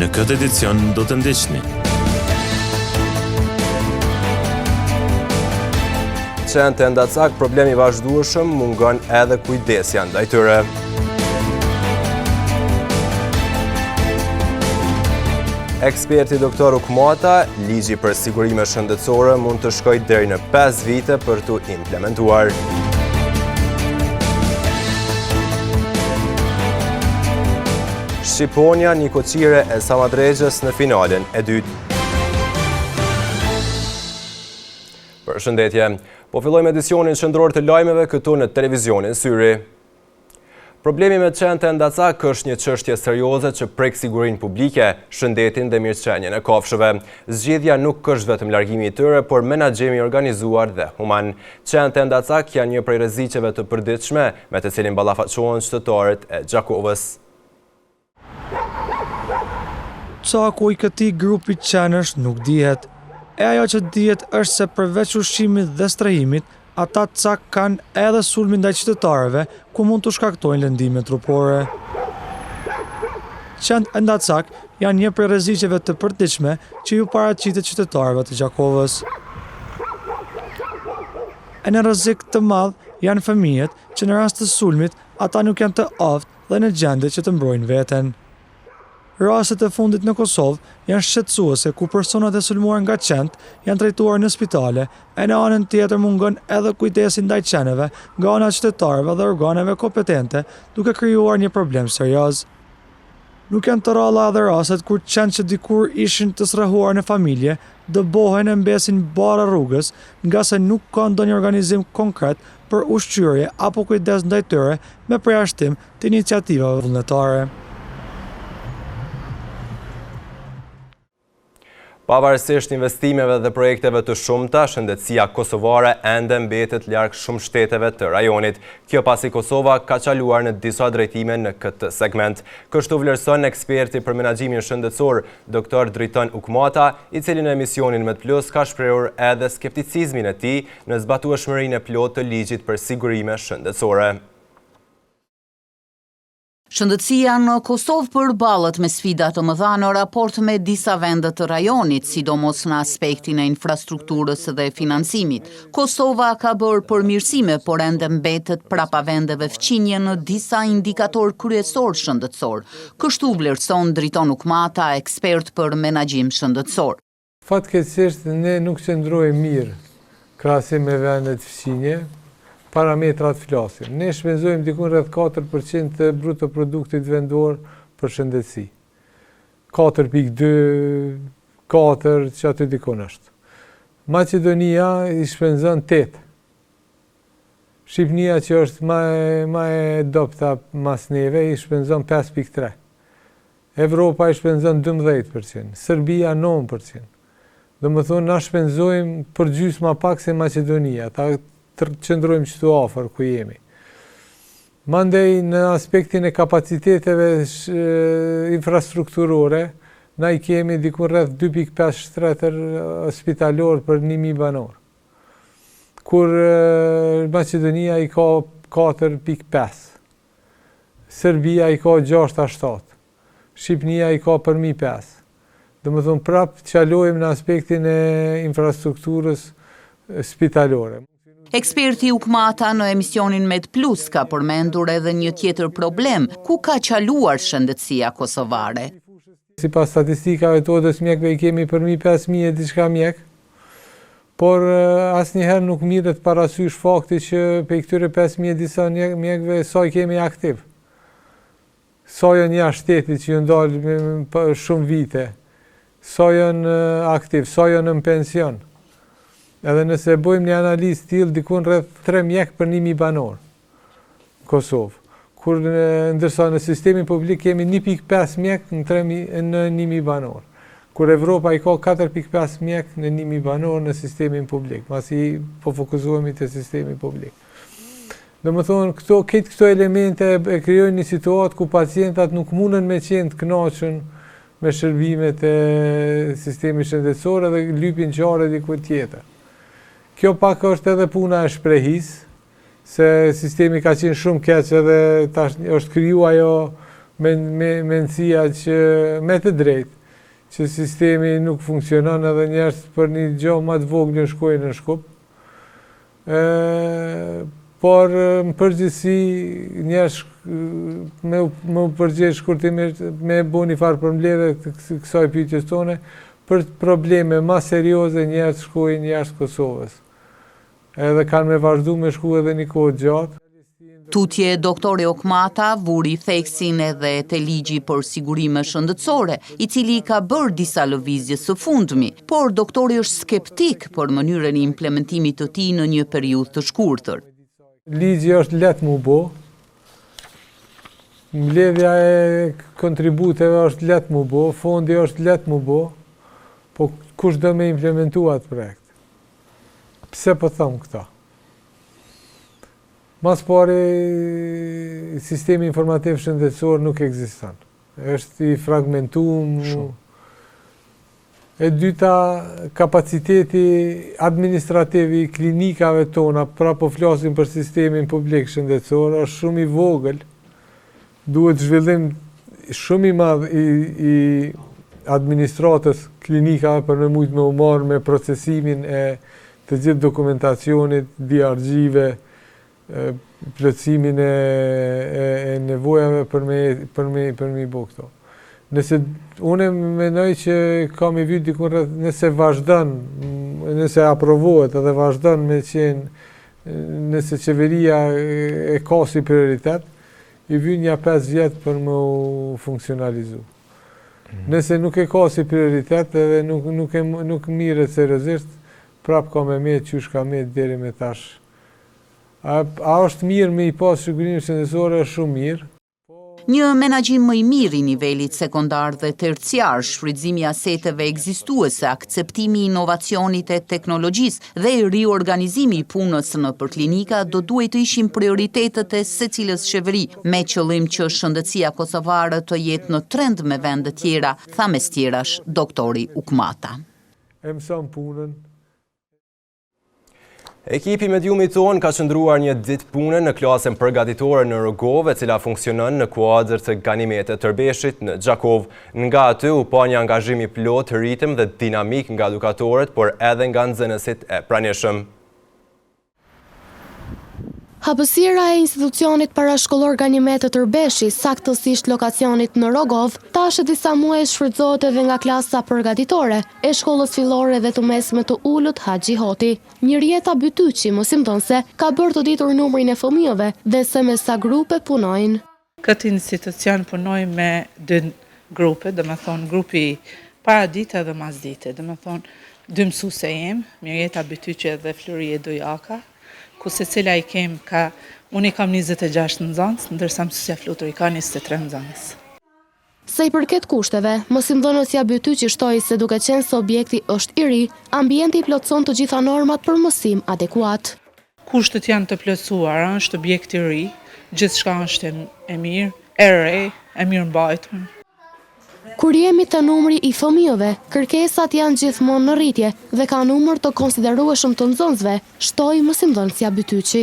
Në këtë edicion do të ndiqni. Qenë të ndacak, problemi vazhdueshëm mungon edhe kujdesja ndaj tyre. Eksperti doktor Ukmata, ligji për sigurime shëndetësore mund të shkojë deri në 5 vite për të implementuar. Shqiponia një koqire e Samadregjës në finalen e dytë. Përshëndetje, po fillojmë edicionin qendror të lajmeve këtu në televizionin Syri. Problemi me qenë të ndacak është një çështje serioze që prek sigurinë publike, shëndetin dhe mirëqenien e kafshëve. Zgjidhja nuk është vetëm largimi i tyre, por menaxhimi i organizuar dhe human. Qenë të ndacak janë një prej rreziqeve të përditshme me të cilin ballafaqohen qytetarët e Gjakovës. Caku i këtij grupi qenësh nuk dihet. E ajo që dihet është se përveç ushqimit dhe strehimit, ata cak kanë edhe sulmin ndaj qytetarëve, ku mund të shkaktojnë lëndime trupore. Qenë e ndacak janë një prej rreziqeve të përditshme që ju paraqitet qytetarëve të Gjakovës. E në rrezik të madh janë fëmijët që në rast të sulmit ata nuk janë të aftë dhe në gjendje që të mbrojnë veten. Rastet e fundit në Kosovë janë shqetësuese ku personat e sulmuar nga qenët janë trajtuar në spitale, e në anën tjetër mungon edhe kujdesi ndaj qenëve nga ana e qytetarëve dhe organeve kompetente, duke krijuar një problem serioz. Nuk janë të rralla edhe rastet kur qenë që dikur ishin të srëhuar në familje, dëbohen e mbesin bara rrugës, nga se nuk ka ndonjë organizim konkret për ushqyerje apo kujdes ndaj tyre me përjashtim të iniciativave vullnetare. Pavarësisht investimeve dhe projekteve të shumta, shëndetësia kosovare ende mbetet larg shumë shteteve të rajonit. Kjo pasi Kosova ka qaluar në disa drejtime në këtë segment. Kështu vlerëson eksperti për menaxhimin shëndetësor, doktor Driton Ukmata, i cili në emisionin Med Plus ka shprehur edhe skepticizmin e tij në zbatueshmërinë e plotë të ligjit për sigurime shëndetësore. Shëndetësia në Kosovë përballet me sfida të mëdha në raport me disa vende të rajonit, sidomos në aspektin e infrastrukturës dhe financimit. Kosova ka bërë përmirësime, por ende mbetet prapa vendeve fqinje në disa indikator kryesor shëndetësor. Kështu vlerëson Driton Ukmata, ekspert për menaxhim shëndetësor. Fatkeqësisht ne nuk qëndrojmë mirë krahasim me vendet fqinje. Parametrat flasin. Ne shpenzojmë dikun rreth 4% të bruto produktit vendor për shëndetësi. 4.2, 4 që aty dikun është. Maqedonia i shpenzon 8. Shqipnia që është ma e dopta mas neve i shpenzon 5.3. Evropa i shpenzon 12%, Serbia 9%. Dhe më thonë na shpenzojmë për gjysmë ma pak se Maqedonia. Të qëndrojmë qëtu afër ku jemi. Mandej në aspektin e kapaciteteve infrastrukturore, na i kemi dikun rreth 2.5 shtretër spitalor për 1.000 banor. Kur Maqedonia i ka 4.5. Serbia i ka 6-7. Shqipnia i ka për 1.5. Dhe më thonë prap qalojmë në aspektin e infrastrukturës spitalore. Eksperti Ukmata në emisionin Med Plus ka përmendur edhe një tjetër problem, ku ka qaluar shëndetësia kosovare. Sipas statistikave të odës mjekve i kemi për 5.000 e diçka mjek, por asnjëherë nuk mirret parasysh fakti që për këtyre 5.000 e disa mjekve sa i kemi aktiv. Sa janë jashtë shtetit që ju ndalë shumë vite, sa janë aktiv, sa janë në pension. Edhe nëse bëjmë një analizë tillë, dikun rreth 3 mjek për 1.000 banor, Kosovë. Kur ndërsa në sistemin publik kemi 1.5 mjek në 1.000 banor. Kur Evropa i ka 4.5 mjek në 1.000 banor në sistemin publik, masi po fokusohemi te sistemi publik. Dhe më thonë, këto elemente e krijojnë një situatë ku pacientat nuk mundën me qenë të kënaqur me shërbimet e sistemit shëndetësor dhe lypin qarë diku tjetër. Kjo pak është edhe puna e shprehis, se sistemi ka qenë shumë keq edhe tash është kriju ajo mendësia që me të drejtë që sistemi nuk funksionon edhe njerëz për një gjë më të vogël shkojnë në shkup. Por në përgjithësi njerëz me përgjigj shkurtimisht me bëni një farë përmbledhje të kësaj pyetjes tone, për probleme më serioze njerëz shkojnë jashtë Kosovës. Edhe kanë me vazhdu me shku edhe një kohë gjatë. Tutje doktori Okmata vuri theksin edhe te ligji për sigurime shëndetësore, i cili ka bërë disa lëvizje së fundmi, por doktori është skeptik për mënyrën e implementimit të tij në një periudhë të shkurtër. Ligji është lehtë mu bo, mbledhja e kontributeve është lehtë mu bo, fondi është lehtë mu bo, po kush do me implementu atë projekt? Pse po thëmë këta? Mas pari, sistemi informativ shëndetësor nuk ekziston. Është i fragmentuar. E dyta, kapaciteti administrativ i klinikave tona, pra po flasim për sistemin publik shëndetësor, është shumë i vogël. Duhet zhvillim shumë i madh i administratës klinikave për me mujt me u marrë me procesimin e të gjithë dokumentacionit, DRG-ve, plotësimin e nevojave për me i bo këto. Nëse unë mendoj që kam i vit dikun rreth, nëse vazhdon, nëse aprovohet edhe vazhdon me qenë, nëse qeveria e ka si prioritet, i vjen ja 5 vjet për me u funksionalizu. Nëse nuk e ka si prioritet edhe nuk mirët seriozisht, prap ka me metë qysh ka metë deri me tash. A është mirë me i pas sigurinë shëndetësore, është shumë mirë. Një menaxhim më i mirë i nivelit sekondar dhe terciar, shfrytëzimi i aseteve ekzistuese, akceptimi i inovacionit e teknologjisë dhe riorganizimi i punës nëpër klinika do duhet të ishin prioritetet e secilës qeveri, me qëllim që shëndetësia kosovare të jetë në trend me vende tjera, tha mes tjerash doktori Ukmata. E mëson punën. Ekipi mediumit ton ka qëndruar një ditë pune në klasën përgatitore në Rogov, e cila funksionon në kuadër të Ganimetet Tërbeshit në Gjakov. Nga aty u pa një angazhim i plot, ritëm dhe dinamik nga edukatorët, por edhe nga nxënësit e pranishëm. Hapësira e institucionit parashkollor Ganimetet Tërbeshi, saktësisht lokacionit në Rogov, tash e disa muaj shfrytëzohet edhe nga klasa përgatitore e shkollës fillore dhe të mesme të Ulut Haxhi Hoti. Mirjeta Bytyqi, mësimdhënëse, ka bërë të ditur numrin e fëmijëve dhe se me sa grupe punojnë. Këtë institucion punoj me 2 grupe, dhe me thonë grupi paradite dhe masdite, dhe me thonë 2 mësuse jem, Mirjeta Bytyqi dhe Florie Dojaka, ku se cila i kem ka, unë i kam 26 nxënës, ndërsa mësusja Flutur i ka 23 nxënës. Se i përket kushteve, mësimdhënësja Bytyqi shtoi se duke qenë se objekti është i ri, ambienti i plotëson të gjitha normat për mësim adekuat. Kushtet janë të plotësuara, është objekt i ri, gjithçka është e mirë, e re, e mirë mbajtur. Kur jemi të numri i fëmijëve, kërkesat janë gjithmonë në rritje dhe ka numër të konsiderueshëm të nxënësve, shtoi mësimdhënësja Bytyqi.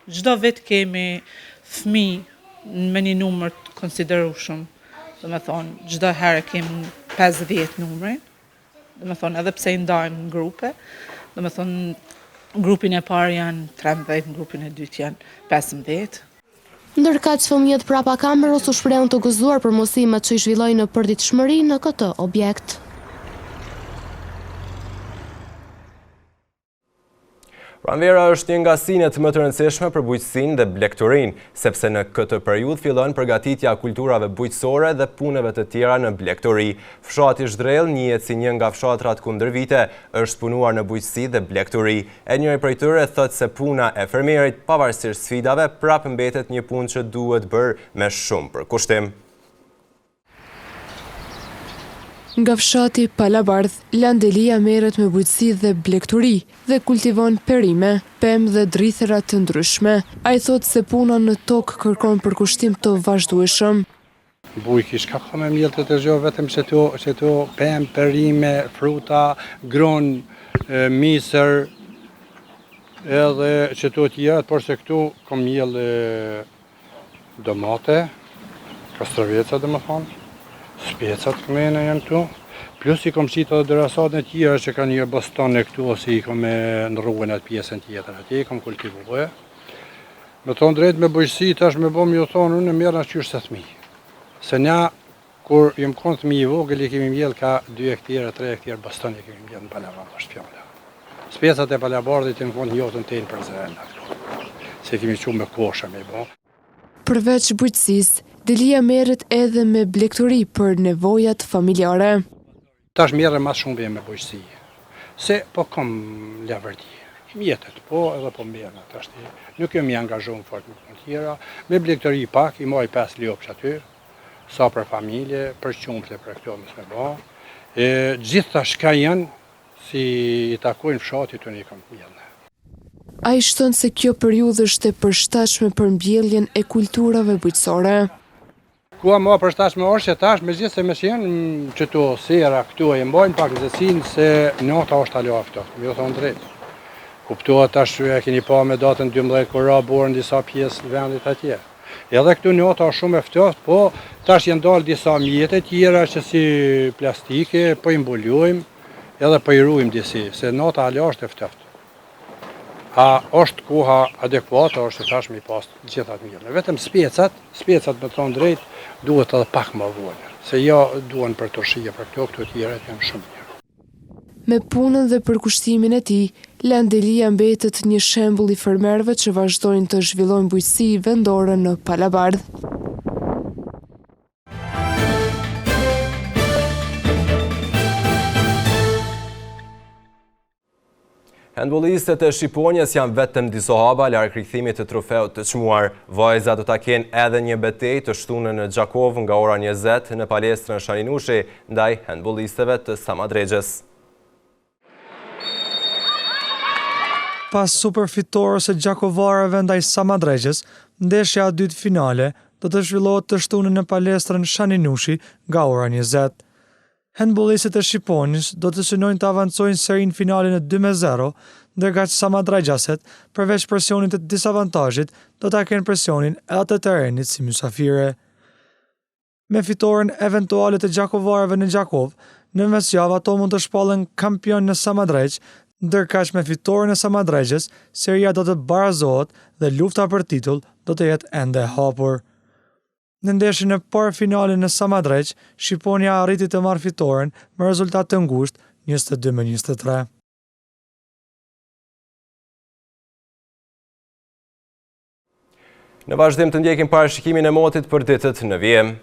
Çdo vit kemi fëmijë me një numër të konsiderueshëm. Do me thonë, çdo herë kemi 50 numre, do me thonë, edhe pse i ndajmë në grupe, do me thonë, grupin e parë janë 13, grupin e dytë janë 15. Ndërka që fëmijët prapa kamerës u shprehën të gëzuar për mësimet që i zhvillojnë në përditshmëri në këtë objekt. Pranvera është një nga sinet më të rëndësishme për bujqësinë dhe blegturin, sepse në këtë periudhë fillon përgatitja kulturave bujqësore dhe punëve të tjera në blegturi. Fshati Zhdrell, njihet si një nga fshatrat kundër vite, është punuar në bujqësi dhe blegturi. E njëri prej tyre thotë se puna e fermierit, pavarësisht sfidave, prapë mbetet një punë që duhet bërë me shumë përkushtim. Nga fshati Palabardh, Landelia merret me bujqësi dhe blegturi dhe kultivon perime, pemë dhe drithëra të ndryshme. Ai thotë se puna në tokë kërkon përkushtim të vazhdueshëm. Bujk i shka ka me mjellë të tërgjohë vetëm që të pemë, perime, fruta, gron, misër, edhe që të tjera, por se këtu kom mjellë domate, Kastravjeca dhe më thonë, specat këmene janë këtu, plus i kom qitë edhe dërasat në tjera që ka një boston e këtu, ose i kom në rrugën atë pjesën tjetër, atje i kom kultivue. Me thonë drejt me bëjësi, tash me bom ju thonë, unë merë në qyrë se thmi. Se nja, kur jem konë thmi i vogël, i kemi mjellë ka 2 hektare, 3 hektare boston i kemi mjellë në Palabardh, është fjalla. Specat e Palabardhit i në konë njotën të për zërenda këtu, se kemi që me kosha me i bo. Përveç bujqësisë, Delia merret edhe me blegturi për nevojat familjare. Tash merre mas shumë me bujqësi, se po kom lavërti, mjetet po edhe po merre tash. Nuk jam i angazhuar fort me punë tjera, me blegturi pak, i moj 5 lopsh aty, sa për familje, për qumfle për këto mos me bë. Gjithta shka janë, si i takojnë fshatit të një kam mjellë. A i shton se kjo periudhë është e përshtatshme për mbjelljen e kulturave bujqësore. Kua ma përshtatshme është që tash me gjithë se me shenë qëto sera këtu e mbajnë pak nëzësin se nata është alo aftoft, më jo thonë drejt. Kuptohet tash e keni pa me datën 12 kur ra borën disa pjesë në vendit atje. Edhe këtu nata është shumë eftoft, po tash janë dalë disa mjete tjera që si plastike, po i mbulojmë edhe po i ruajmë disi, se nata alo është eftoft. A është koha adekuata, është tash me pas gjithat mjellë. Vetëm specat me thonë drejt, duhet edhe pak më vonë, se jo duhen për të shije, për këto tjera janë shumë mirë. Me punën dhe përkushtimin e tij, Landelia mbetet një shembull i fermerëve që vazhdojnë të zhvillojnë bujqësi vendore në Palabardh. Handbollistët e Shqiponjës janë vetëm disa hapa larg rikthimit të trofeut të çmuar. Vajzat do ta kenë edhe një betejë të shtunën në Gjakov nga ora 20 në palestrën Shaninushi ndaj handbollistëve të Samadregjës. Pas superfitorës së Gjakovarëve ndaj Samadregjës, ndeshja e dytë finale do të zhvillohet të shtunën në palestrën Shaninushi nga ora 20. Handbollistët e Shqiponjës do të synojnë të avancojnë serin finale në 2-0, ndërkaq Samadregjaset, përveç presionit të disavantazhit, do ta kenë presionin edhe të terrenit si mysafire. Me fitoren eventuale të Gjakovarëve në Gjakov, në mesjavë ato mund të shpallen kampion në Samadregj, ndërkaq me fitoren e Samadregjës, seria do të barazohet dhe lufta për titull do të jetë ende e hapur. Në ndeshjen e parë finale në Samadregj, Shqiponia arriti të marrë fitoren me rezultat të ngushtë 22-23. Në vazhdim të ndjekim parashikimin e motit për ditët në vijim.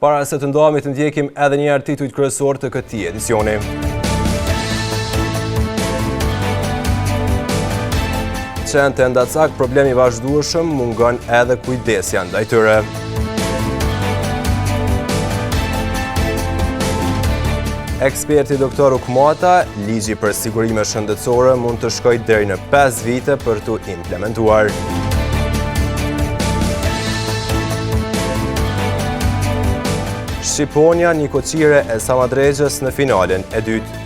Para se të ndahemi të ndjekim edhe një herë titujt kryesor të këtij edicioni. Qenë të ndacak problemi vazhdueshëm mungon edhe kujdesja ndaj tyre. Eksperti doktor Ukmata, ligji për sigurime shëndetësore mund të shkojë deri në 5 vite për të implementuar. Shqiponia një koqire e Samadregjës në finalen e dytë.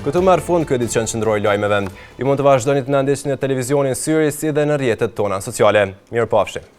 Këtu merr fund ky edicion qendror i lajmeve. Ju mund të vazhdoni të na ndjekni në televizionin Syri si dhe në rrjetet tona sociale. Mirupafshim.